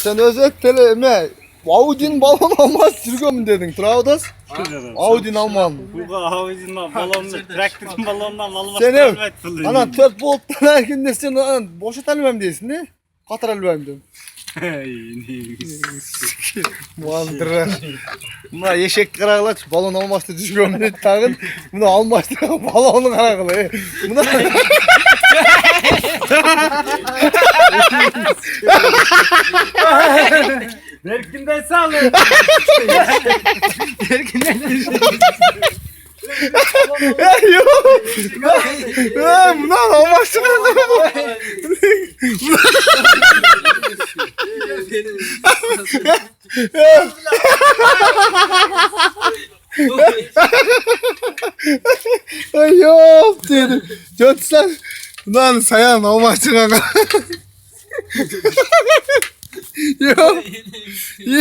Sen özetleme. Audi'nin balon almaz sürgün dedin. Traudas. Audi'nin alman. Bu Audi'nin balonunu, traktörün balonundan almak Sen ev. etmez. Ana 4 volttan erkinde sen boşa tanımam diyorsun ne? Katar almam diyorum. Mandıra. Buna eşek karakılaç balon almazdı düşüyorum ne tağın. Bunu almazdı balonu karakılı. Buna Berkinden sağlık. yok. Buna almazdı. Yok dedim. Götsen. Bundan sayan olmazdı kanka. Yok.